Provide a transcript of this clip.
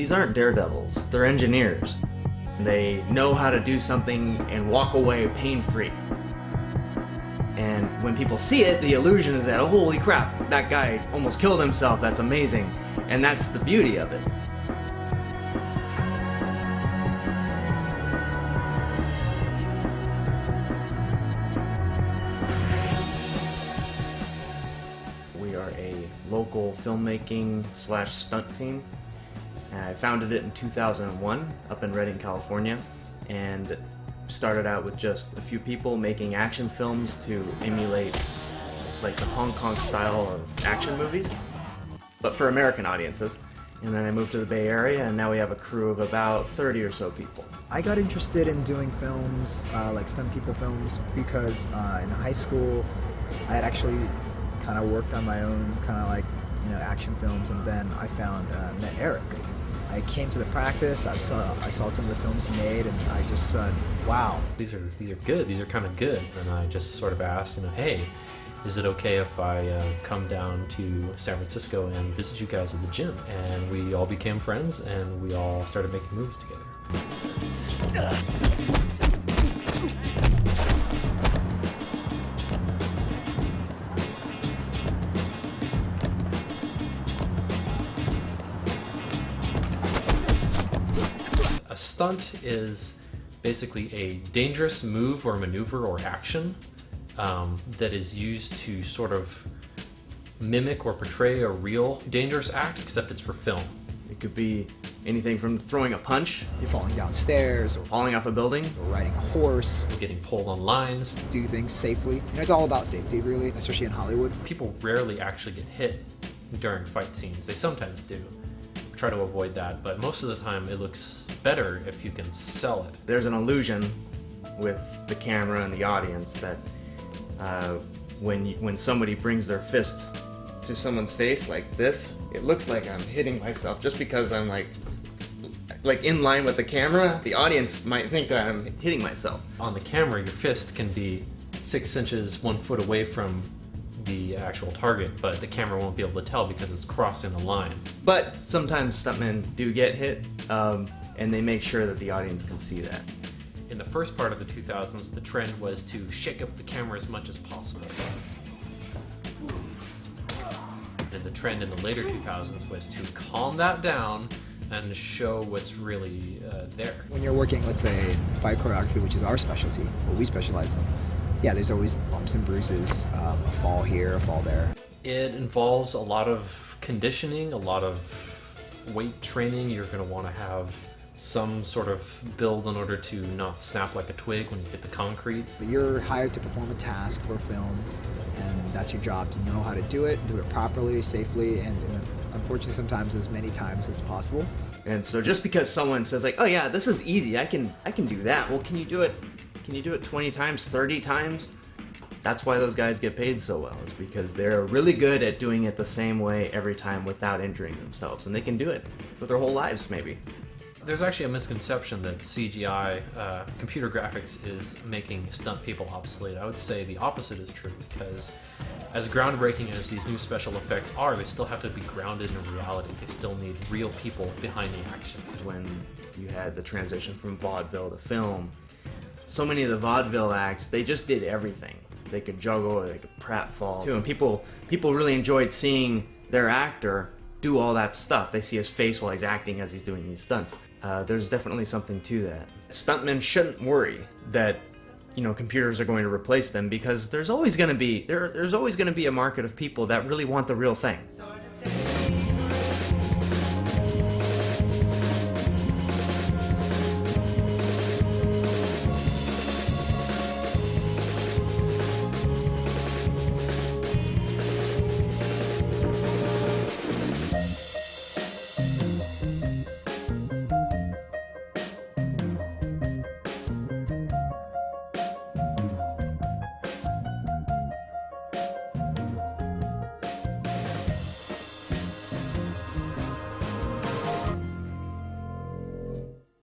These aren't daredevils, they're engineers. They know how to do something and walk away pain-free. And when people see it, the illusion is that, oh, holy crap, that guy almost killed himself, that's amazing. And that's the beauty of it. We are a local filmmaking / stunt team. I founded it in 2001 up in Redding, California, and started out with just a few people making action films to emulate like the Hong Kong style of action movies, but for American audiences. And then I moved to the Bay Area, and now we have a crew of about 30 or so people. I got interested in doing films, like Stunt People films, because in high school I had actually kind of worked on my own kind of like, action films, and then I met Eric. I came to the practice, I saw some of the films he made, and I just said, wow. These are good, these are kind of good. And I just sort of asked, hey, is it okay if I come down to San Francisco and visit you guys at the gym? And we all became friends, and we all started making movies together. A stunt is basically a dangerous move or maneuver or action that is used to sort of mimic or portray a real dangerous act, except it's for film. It could be anything from throwing a punch, You're falling downstairs, or falling off a building, riding a horse, Getting pulled on lines. do things safely. It's all about safety, really, especially in Hollywood. People rarely actually get hit during fight scenes. They sometimes do. Try to avoid that, but most of the time it looks better if you can sell it. There's an illusion with the camera and the audience that when somebody brings their fist to someone's face like this, it looks like I'm hitting myself just because I'm like in line with the camera. The audience might think that I'm hitting myself. On the camera, your fist can be 6 inches, 1 foot away from the actual target, but the camera won't be able to tell because it's crossing the line. But sometimes stuntmen do get hit, and they make sure that the audience can see that. In the first part of the 2000s, the trend was to shake up the camera as much as possible. And the trend in the later 2000s was to calm that down and show what's really there. When you're working, let's say, fight choreography, which is our specialty, what we specialize in, yeah, there's always bumps and bruises, a fall here, a fall there. It involves a lot of conditioning, a lot of weight training. You're going to want to have some sort of build in order to not snap like a twig when you hit the concrete. But you're hired to perform a task for a film, and that's your job, to know how to do it properly, safely, and unfortunately sometimes as many times as possible. And so just because someone says like, oh yeah, this is easy, I can do that. Well, can you do it 20 times, 30 times? That's why those guys get paid so well, is because they're really good at doing it the same way every time without injuring themselves, and they can do it for their whole lives maybe. There's actually a misconception that CGI, computer graphics, is making stunt people obsolete. I would say the opposite is true, because as groundbreaking as these new special effects are, they still have to be grounded in reality. They still need real people behind the action. When you had the transition from vaudeville to film, so many of the vaudeville acts, they just did everything. They could juggle, they could pratfall too, and people really enjoyed seeing their actor do all that stuff. They see his face while he's acting as he's doing these stunts. There's definitely something to that. Stuntmen shouldn't worry that computers are going to replace them, because there's always going to be a market of people that really want the real thing.